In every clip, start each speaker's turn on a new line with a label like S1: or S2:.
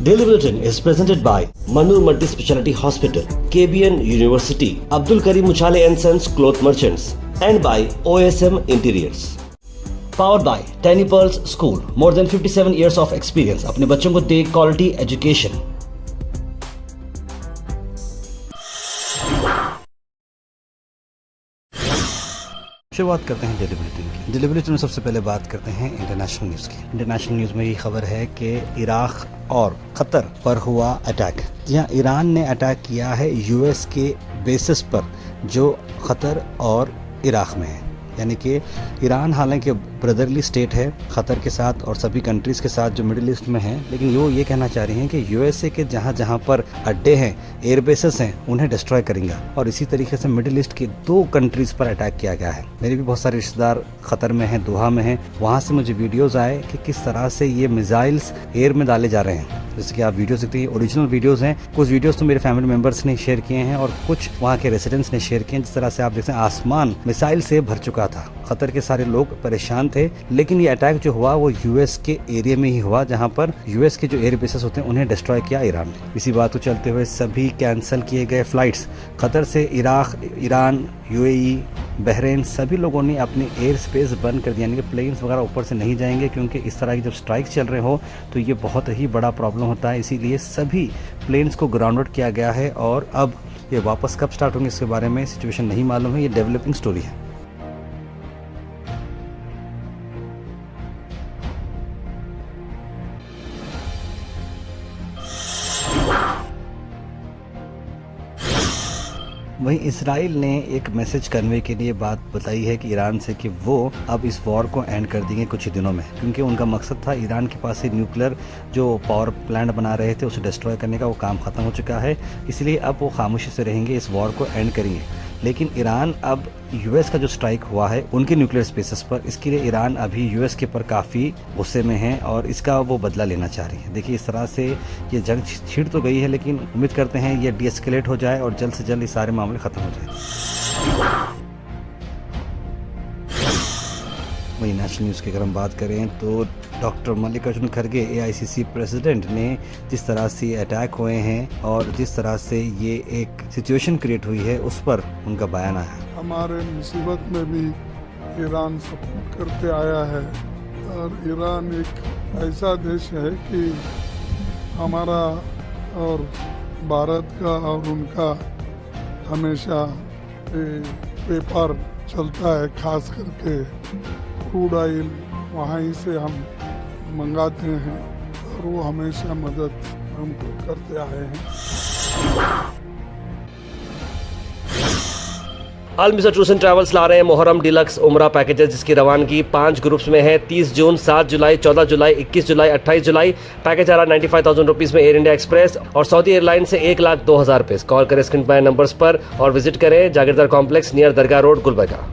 S1: Daily Bulletin is presented by Manur Multi Speciality Hospital, KBN University, Abdul Karim Uchale and Sons Cloth Merchants, and by OSM Interiors. Powered by Tiny Pearls School, more than 57 years of experience. अपने बच्चों को दे quality education. शुरुआत करते हैं daily bulletin की। Daily bulletin में सबसे पहले बात करते हैं इंटरनेशनल न्यूज़ की। इंटरनेशनल न्यूज़ में ये खबर है कि इराक और कतर पर हुआ अटैक। यहाँ ईरान ने अटैक किया है यूएस के बेसिस पर जो कतर और इराक में है। यानी कि ईरान हालांकि ब्रदरली स्टेट है कतर के साथ और सभी कंट्रीज़ के साथ जो मिडिल ईस्ट में हैं, लेकिन वो ये कहना चाह रही हैं कि यूएसए के जहाँ जहाँ पर अड्डे हैं, एयर बेसेस हैं, उन्हें डिस्ट्रॉय करेंगे। और इसी तरीके से मिडिल ईस्ट के 2 कंट्रीज़ पर अटैक किया गया है। मेरे भी बहुत सारे रिश्तेदार कतर में हैं, दोहा में हैं। वहाँ से मुझे वीडियोज़ आए कि किस तरह से ये मिसाइल्स एयर में डाले जा रहे हैं। जैसे कि आप वीडियो देखते हैं, ओरिजिनल वीडियोज़ हैं। कुछ वीडियोज़ तो मेरे फैमिली मेम्बर्स ने शेयर किए हैं और कुछ वहाँ के रेसिडेंट्स ने शेयर किए हैं। जिस तरह से आप देखते हैं आसमान मिसाइल से भर चुका था। कतर के सारे लोग परेशान थे, लेकिन ये अटैक जो हुआ वो यूएस के एरिया में ही हुआ, जहां पर यूएस के जो एयर बेसेस होते हैं उन्हें डिस्ट्रॉय किया ईरान ने। इसी बात को चलते हुए सभी कैंसिल किए गए फ्लाइट्स कतर से इराक, ईरान, यूएई, बहरीन, सभी लोगों ने अपने एयर स्पेस बंद कर दिया। यानी कि प्लेन्स वगैरह ऊपर से नहीं जाएंगे, क्योंकि इस तरह की जब स्ट्राइक चल रहे हो तो ये बहुत ही बड़ा प्रॉब्लम होता है। इसीलिए सभी प्लेन्स को ग्राउंड आउट किया गया है और अब ये वापस कब स्टार्ट होंगे इसके बारे में सिचुएशन नहीं मालूम है। ये डेवलपिंग स्टोरी है। वहीं इसराइल ने एक मैसेज कन्वे के लिए बात बताई है कि ईरान से कि वो अब इस वॉर को एंड कर देंगे कुछ ही दिनों में, क्योंकि उनका मकसद था ईरान के पास से न्यूक्लियर जो पावर प्लांट बना रहे थे उसे डिस्ट्रॉय करने का। वो काम ख़त्म हो चुका है, इसलिए अब वो खामोशी से रहेंगे, इस वॉर को एंड करेंगे। लेकिन ईरान अब यूएस का जो स्ट्राइक हुआ है उनके न्यूक्लियर स्पेसेस पर, इसके लिए ईरान अभी यूएस के ऊपर काफ़ी गुस्से में है और इसका वो बदला लेना चाह रही है। देखिए इस तरह से ये जंग छिड़ तो गई है, लेकिन उम्मीद करते हैं ये डीएस्केलेट हो जाए और जल्द से जल्द ये सारे मामले ख़त्म हो जाए। वहीं नेशनल न्यूज़ की अगर हम बात करें तो डॉक्टर मल्लिकार्जुन खड़गे एआईसीसी प्रेसिडेंट ने जिस तरह से अटैक हुए हैं और जिस तरह से ये एक सिचुएशन क्रिएट हुई है उस पर उनका बयान आया।
S2: हमारे मुसीबत में भी ईरान सपोर्ट करते आया है और ईरान एक ऐसा देश है कि हमारा और भारत का और उनका हमेशा पेपर चलता है, खास करके क्रूड ऑयल वहाँ से हम मंगाते हैं और वो हमेशा मदद हमको करते आए हैं।
S1: अल मिसर टूर्स एंड ट्रैवल्स ला रहे हैं मुहर्रम डिलक्स उम्रा पैकेजेस, जिसकी रवानगी 5 ग्रुप्स में है। 30 जून, 7 जुलाई, 14 जुलाई, 21 जुलाई, 28 जुलाई। पैकेज आ रहा 95,000 रुपीज़ में एयर इंडिया एक्सप्रेस और सऊदी एयरलाइन से 1,02,000 रुपये। कॉल करें स्क्रीन पर नंबर्स पर और विजिट करें जागीरदार कॉम्प्लेक्स नियर दरगाह रोड, गुलबर्गा।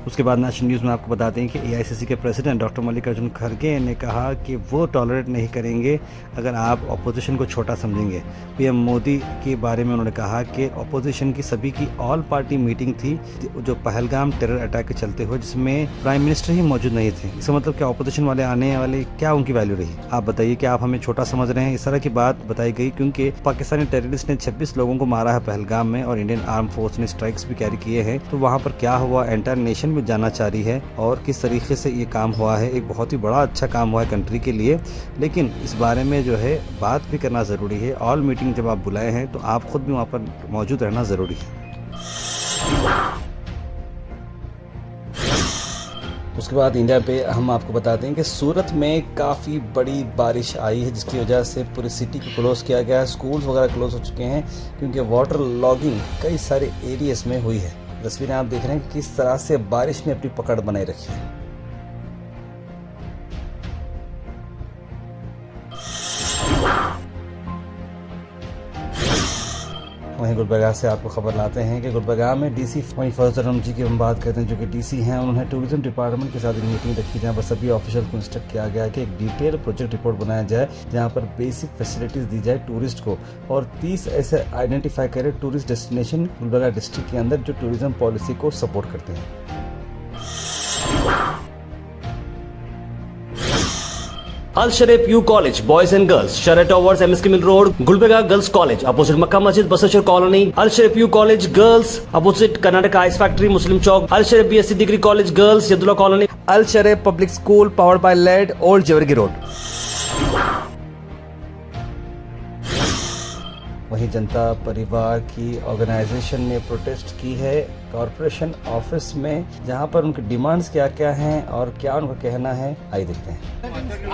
S1: उसके बाद नेशनल न्यूज़ में आपको बताते हैं कि एआईसीसी के प्रेसिडेंट डॉक्टर मल्लिकार्जुन खड़गे ने कहा कि वो टॉलरेट नहीं करेंगे अगर आप अपोजिशन को छोटा समझेंगे। पीएम मोदी के बारे में उन्होंने कहा कि अपोजिशन की सभी की ऑल पार्टी मीटिंग थी जो पहलगाम टेरर अटैक के चलते हुए, जिसमें प्राइम मिनिस्टर ही मौजूद नहीं थे। इसका मतलब क्या अपोजिशन वाले आने वाले क्या उनकी वैल्यू रही? आप बताइए कि आप हमें छोटा समझ रहे हैं? इस तरह की बात बताई गई क्योंकि पाकिस्तानी टेररिस्ट ने 26 लोगों को मारा है पहलगाम में और इंडियन आर्म फोर्स ने स्ट्राइक्स भी कैरी किए हैं। तो वहाँ पर क्या हुआ एंटायर नेशन जानना चाह रही है और किस तरीके से ये काम हुआ है। एक बहुत ही बड़ा अच्छा काम हुआ है कंट्री के लिए, लेकिन इस बारे में जो है बात भी करना ज़रूरी है। ऑल मीटिंग जब आप बुलाए हैं तो आप खुद भी वहाँ पर मौजूद रहना ज़रूरी है। उसके बाद इंडिया पे हम आपको बताते हैं कि सूरत में काफ़ी बड़ी बारिश आई है, जिसकी वजह से पूरी सिटी को क्लोज़ किया गया है। स्कूल्स वगैरह क्लोज़ हो चुके हैं क्योंकि वाटर लॉगिंग कई सारे एरियाज में हुई है। तस्वीरें आप देख रहे हैं किस तरह से बारिश ने अपनी पकड़ बनाए रखी है। वहीं गुलबर्गा से आपको खबर लाते हैं कि गुलबर्गा में डीसी वहीं फजल रहमान जी की हम बात करते हैं जो कि डीसी हैं। उन्होंने टूरिज्म डिपार्टमेंट के साथ एक मीटिंग रखी जहां पर सभी ऑफिशियल को इंस्ट्रक्ट किया गया कि एक डिटेल प्रोजेक्ट रिपोर्ट बनाया जाए जहां पर बेसिक फैसिलिटीज दी जाए टूरिस्ट को और 30 ऐसे आइडेंटिफाई करे टूरिस्ट डेस्टिनेशन गुलबर्गा डिस्ट्रिक्ट के अंदर जो टूरिज्म पॉलिसी को सपोर्ट करते हैं।
S3: Al Sharif U College, Boys and Girls, Shara Towers, MSK Mill Road, Gulbega Girls College, opposite Makkah Masjid, Basachar Colony. Al Sharif U College Girls, opposite Karnataka Ice Factory, Muslim Chowk. Al Sharif BSc Degree College Girls, Yadullah Colony.
S1: Al Sharif Public School powered by LED, Old Jawargi Road. वहीं जनता परिवार की organisation ने protest की है corporation office में, जहां पर उनकी डिमांड्स क्या क्या हैं और क्या उनका कहना है, आइए देखते हैं।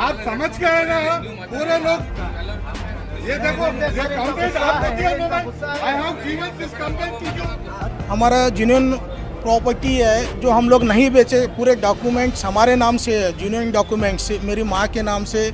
S4: आप समझ गए ना पूरे लोग, ये देखो ये कंप्लेंट आपको दिया mobile, I have given this complaint to you.
S5: हमारा जेन्युइन प्रॉपर्टी है जो हम लोग नहीं बेचे, पूरे डॉक्यूमेंट्स हमारे नाम से है, जेन्युइन डॉक्यूमेंट्स मेरी माँ के नाम से।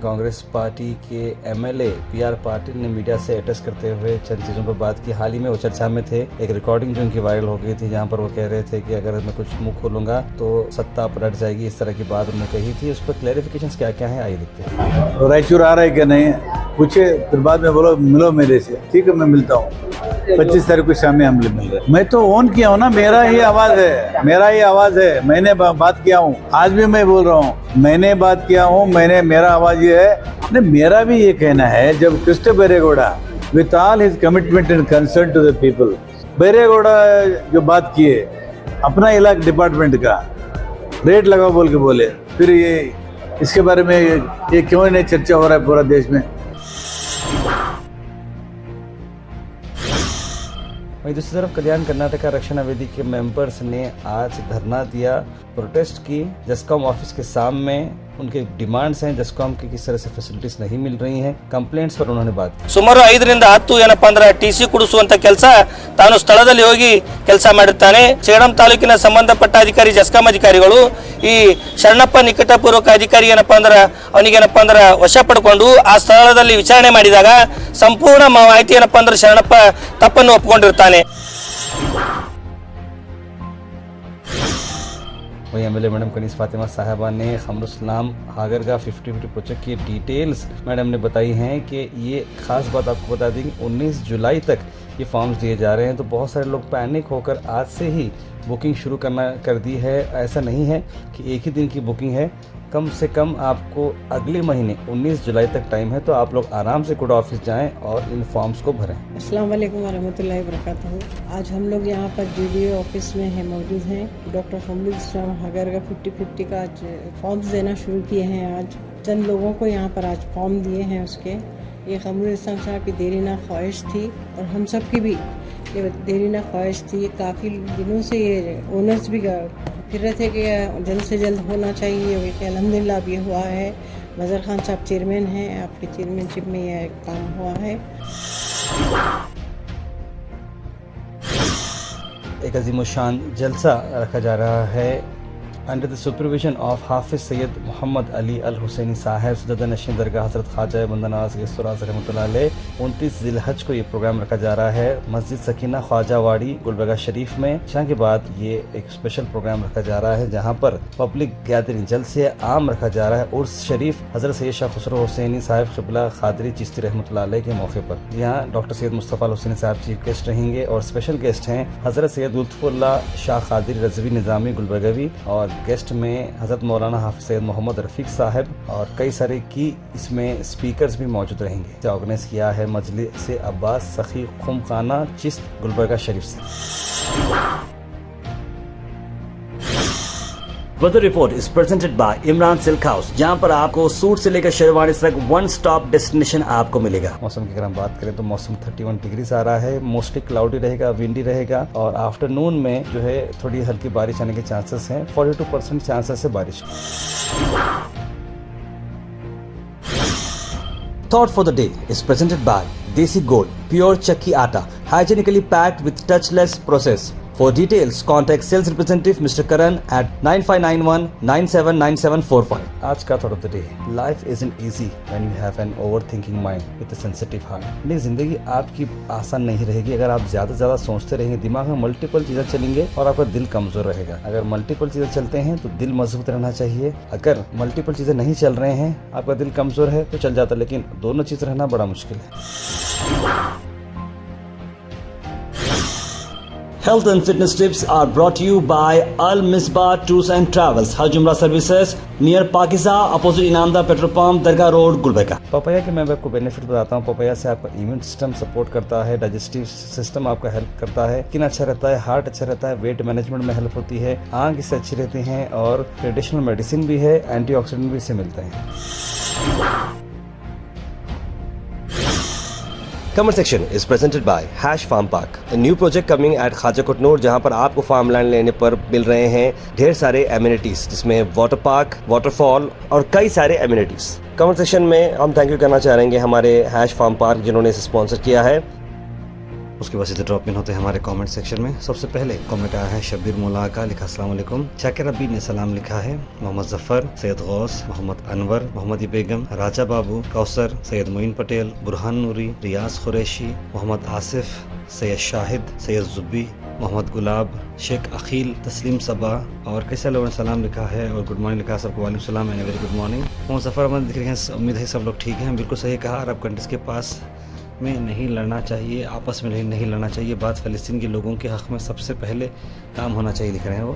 S1: कांग्रेस पार्टी के एमएलए पीआर पाटिल ने मीडिया से अटैच करते हुए चंद चीज़ों पर बात की। हाल ही में वो चर्चा में थे, एक रिकॉर्डिंग जो उनकी वायरल हो गई थी जहां पर वो कह रहे थे कि अगर मैं कुछ मुंह खोलूंगा तो सत्ता पलट जाएगी, इस तरह की बात उन्होंने कही थी। उस पर क्लैरिफिकेशंस क्या क्या है, आइए देखते हैं।
S6: रायचूर आ रहा है क्या नहीं पूछे, फिर बाद में बोलो मिलो मेरे से, ठीक है मैं मिलता हूँ 25 तारीख को शाम में हम लोग मिल रहे हैं। मैं तो ऑन किया हूँ ना, मेरा ही आवाज है, मेरा ही आवाज है, मैंने बात किया हूँ, आज भी मैं बोल रहा हूँ, मैंने बात किया हूँ, मेरा आवाज ये है। मेरा भी ये कहना है, जब Krishna Byregowda with all his commitment and concern to the people, Byregowda जो बात किए अपना इलाका डिपार्टमेंट का रेट लगाओ बोल के बोले, फिर ये इसके बारे में ये क्यों नहीं चर्चा हो रहा है पूरा देश में।
S1: वहीं दूसरी तरफ कल्याण कर्नाटका रक्षणा वेदी के मेंबर्स ने आज धरना दिया, प्रोटेस्ट की जस्कॉम ऑफिस के सामने। उनके डिमांड्स हैं, जस्कॉम की किस तरह से फैसिलिटीज नहीं मिल रही हैं, कंप्लेंट्स पर उन्होंने बात की।
S7: ಸುಮಾರು 5 ರಿಂದ 10 ಏನಪ್ಪಾ ಅಂದ್ರೆ ಟಿಸಿ ಕೊಡಿಸುವಂತ ಕೆಲಸ ತಾನು ಸ್ಥಳದಲ್ಲಿ ಹೋಗಿ ಕೆಲಸ ಮಾಡಿರ್ತಾನೆ। ಸೇಡಂ ತಾಲೂಕಿನ ಸಂಬಂಧಪಟ್ಟ ಅಧಿಕಾರಿ ಜಸ್ಕಾಂ ಅಧಿಕಾರಿಗಳು ಈ ಶರಣಪ್ಪ ನಿಕಟಪೂರ್ವಕ ಅಧಿಕಾರಿ ಏನಪ್ಪಾ ಅಂದ್ರೆ ಅವನಿಗೇನಪ್ಪಾ ಅಂದ್ರೆ ವಶ ಪಡ್ಕೊಂಡು ಆ ಸ್ಥಳದಲ್ಲಿ ವಿಚಾರಣೆ ಮಾಡಿದಾಗ ಸಂಪೂರ್ಣ ಮಾಹಿತಿ ಏನಪ್ಪಾ ಅಂದ್ರೆ ಶರಣಪ್ಪ ತಪ್ಪನ್ನು ಒಪ್ಪಿಕೊಂಡಿರ್ತಾನೆ।
S1: वहीं एमएलए मैडम कनीस फातिमा साहिबा ने खमरुस्लाम हागरगा 50-50 प्रोजेक्ट की डिटेल्स मैडम ने बताई हैं कि ये खास बात आपको बता दें कि 19 जुलाई तक ये फॉर्म्स दिए जा रहे हैं, तो बहुत सारे लोग पैनिक होकर आज से ही बुकिंग शुरू कर दी है। ऐसा नहीं है कि एक ही दिन की बुकिंग है, कम से कम आपको अगले महीने 19 जुलाई तक टाइम है, तो आप लोग आराम से कोड ऑफिस जाएं और इन फॉर्म्स को भरें।
S8: अस्सलाम वालेकुम वरहमतुल्लाहि वबरकातुहू। आज हम लोग यहाँ पर डीडीओ ऑफिस में है मौजूद हैं। डॉक्टर खमरुस्लाम हागरगा 50-50 का आज फॉर्म्स देना शुरू किए हैं। आज चंद लोगों को यहाँ पर आज फॉर्म दिए हैं उसके। ये खमरुस्लाम साहब की देरीना ख्वाहिश थी और हम सब की भी ये देरीना ख्वाहिश थी। काफ़ी दिनों से ये ओनर्स भी फिर रहे थे कि जल्द से जल्द होना चाहिए, कि अल्हम्दुलिल्लाह अब ये हुआ है। मज़र खान साहब चेयरमैन हैं, आपके चेयरमैनशिप में यह काम हुआ है।
S1: एक अजीमुशान जलसा रखा जा रहा है अंडर द सुपरविजन ऑफ हाफिज सैयद मोहम्मद अली अल हुसैनी साहब सदर नशीन दरगाह हज़रत ख्वाजा बंदा नवाज गैसुराज रहमतुल्लाह अलैह। 29 ज़िलहज को ये प्रोग्राम रखा जा रहा है मस्जिद सकीना ख्वाजा वाड़ी गुलबर्गा शरीफ में। शाम के बाद ये एक स्पेशल प्रोग्राम रखा जा रहा है जहाँ पर पब्लिक गैदरिंग जल्द से आम रखा जा रहा है। उर्स शरीफ हज़रत सैयद शाह खुसरो हुसैनी साहब क़िबला क़ादरी चिश्ती रहमतुल्लाह अलैह के मौके पर यहाँ डॉक्टर सैयद मुस्तफ़ा अल हुसैनी साहब चीफ गेस्ट रहेंगे और स्पेशल गेस्ट हैं हज़रत सैयद लुत्फ़ुल्लाह शाह क़ादरी रज़वी निज़ामी गुलबर्गवी और गेस्ट में हज़रत मौलाना हाफिज़ सैयद मोहम्मद रफ़ीक साहब और कई सारे की इसमें स्पीकर्स भी मौजूद रहेंगे। इसे ऑर्गेनाइज किया है मजलिस अब्बास सखी खुम खाना चिश्त गुलबर्गा शरीफ से।
S3: Weather report is presented by Imran silk house, जहां पर आपको सूट से लेकर शेरवानी तक वन स्टॉप डेस्टिनेशन आपको मिलेगा।
S1: मौसम की अगर हम बात करें तो मौसम 31 डिग्री आ रहा है, मोस्टली क्लाउडी रहेगा, विंडी रहेगा और आफ्टरनून में जो है थोड़ी हल्की बारिश आने के चांसेस हैं। 42% चांसेस है बारिश।
S3: Thought for the day is presented by Desi Gold, pure chakki atta, hygienically packed with touchless process. For details, contact sales representative Mr. Karan at 9591979745.
S1: आज का thought of the day, life isn't easy when you have an overthinking mind with a sensitive heart। लेकिन जिंदगी आपकी आसान नहीं रहेगी अगर आप ज्यादा से ज्यादा सोचते रहेंगे। दिमाग में मल्टीपल चीजें चलेंगे और आपका दिल कमजोर रहेगा। अगर मल्टीपल चीजें चलते हैं तो दिल मजबूत रहना चाहिए। अगर मल्टीपल चीजें नहीं चल रहे हैं, आपका दिल कमजोर है तो चल जाता, लेकिन दोनों चीज रहना बड़ा मुश्किल है।
S3: Health and fitness tips are brought to you by Al Misbah Tours and Travels, Hajj Umrah Services, near Pakisa, opposite Inamda Petrol Pump, Dargah Road, Gulbeka.
S1: Papaya के मैं आपको बेनिफिट बताता हूँ। पपाया से आपका इम्यून सिस्टम सपोर्ट करता है, digestive system आपका हेल्प करता है, स्किन अच्छा रहता है, हार्ट अच्छा रहता है, वेट मैनेजमेंट में हेल्प होती है, आंख इससे अच्छी रहती हैं और ट्रेडिशनल मेडिसिन भी है, एंटीऑक्सीडेंट भी इससे मिलते हैं।
S3: Comment section is presented by Hash Farm Park, a new project coming at Khaja Kutnoor, जहां पर आपको फार्म लैंड लेने पर मिल रहे हैं ढेर सारे एमिनिटीज, जिसमें वाटर पार्क, वाटरफॉल और कई सारे एमिनिटीज। कमेंट सेक्शन में हम थैंक यू करना चाहेंगे हमारे हैश फार्म पार्क जिन्होंने इसे स्पॉन्सर किया है।
S1: उसके बाद सीधे ड्रॉप इन होते हैं हमारे कमेंट सेक्शन में। सबसे पहले कमेंट आया है शब्बीर मुला का, लिखा अस्सलाम वालेकुम। शाकिर रब्बी ने सलाम लिखा है। मोहम्मद जफर, सैयद गौस, मोहम्मद अनवर, मोहम्मद बेगम, राजा बाबू, कौसर, सैयद मोइन पटेल, बुरहान नूरी, रियाज कुरैशी, मोहम्मद आसिफ, सैयद शाहिद, सैयद जुब्बी, मोहम्मद गुलाब, शेख अखील, तस्लीम सबा और कई सारे लोगों ने सलाम लिखा है और गुड मॉर्निंग लिखा है। सबको वालेकुम सलाम and very good morning. Mohammed Zafar Ahmed दिख रहे हैं, उम्मीद है सब लोग ठीक हैं। बिल्कुल सही कहा, अरब कंट्रीज के पास में नहीं लड़ना चाहिए, आपस में नहीं लड़ना चाहिए। बात फ़लस्तीन के लोगों के हक़ में सबसे पहले काम होना चाहिए, लिख रहे हैं वो।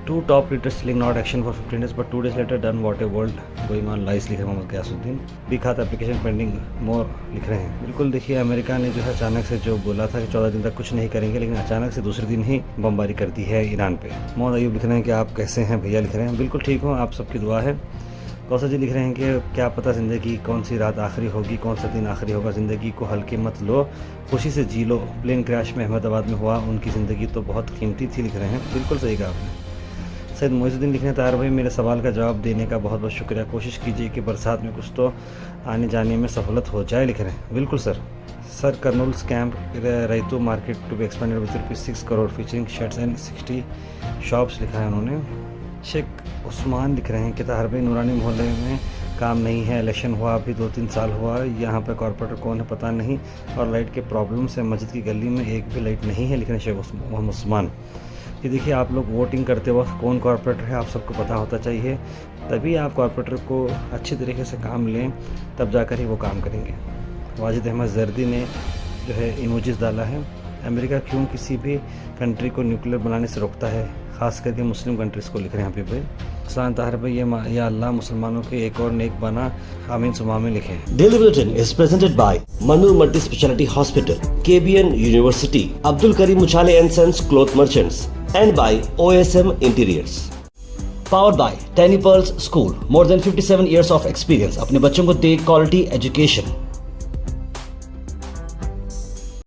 S1: 2 top leaders still not action for 15 days but 2 days later done what a world going on lies, लिख रहे हैं मोहम्मद गयासुद्दीन। बी खात एप्लीकेशन पेंडिंग मोर, लिख रहे हैं। बिल्कुल देखिए, अमेरिका ने जो है अचानक से जो बोला था कि 14 दिन तक कुछ नहीं करेंगे, लेकिन अचानक से दूसरे दिन ही बमबारी कर दी है ईरान पे। मोहम्मद अयूब लिख रहे हैं कि आप कैसे हैं भैया, लिख रहे हैं बिल्कुल ठीक हो, आप सबकी दुआ है। कौसर जी लिख रहे हैं कि क्या पता ज़िंदगी कौन सी रात आखिरी होगी, कौन सा दिन आखिरी होगा, ज़िंदगी को हल्के मत लो, खुशी से जी लो। प्लेन क्रैश में अहमदाबाद में हुआ, उनकी ज़िंदगी तो बहुत कीमती थी, लिख रहे हैं। बिल्कुल सही कहा आपने। सैयद मोइजुद्दीन लिख रहे हैं, तार भाई मेरे सवाल का जवाब देने का बहुत बहुत शुक्रिया। कोशिश कीजिए कि बरसात में कुछ तो आने जाने में सहूलत हो जाए, लिख रहे हैं। बिल्कुल sir Kurnool's camp Rythu market to be expanded with ₹6 crore featuring shirts and 60 shops, लिखा है उन्होंने। शेख उस्मान लिख रहे हैं कि ताहिर भाई नूरानी मोहल्ले में काम नहीं है, इलेक्शन हुआ अभी 2-3 साल हुआ, यहाँ पर कॉर्पोरेटर कौन है पता नहीं, और लाइट के प्रॉब्लम से मस्जिद की गली में एक भी लाइट नहीं है, लिख रहे हैं शेख मोहम्मद उस्मान। कि देखिए, आप लोग वोटिंग करते वक्त कौन कॉर्पोरेटर है आप सबको पता होता चाहिए, तभी आप कॉर्पोरेटर को अच्छी तरीके से काम लें, तब जाकर ही वो काम करेंगे। वाजिद अहमद जर्दी ने जो है इमोजीज डाला है। अमेरिका क्यों किसी भी कंट्री को न्यूक्लियर बनाने से रोकता है, ख़ास करके मुस्लिम कंट्रीज़ को, लिख रहे हैं यहाँ पे भाई। सलाम ताहिर भाई, या अल्लाह मुसलमानों के एक और नेक बना, आमीन सुमा में लिखे।
S3: Daily Bulletin is presented by Manur Multi Speciality Hospital, KBN University, Abdul Karim Muchale and Sons Cloth Merchants, and by OSM Interiors. Powered by Tiny Pearls School, more than 57 years of experience. अपने बच्चों को दे quality education.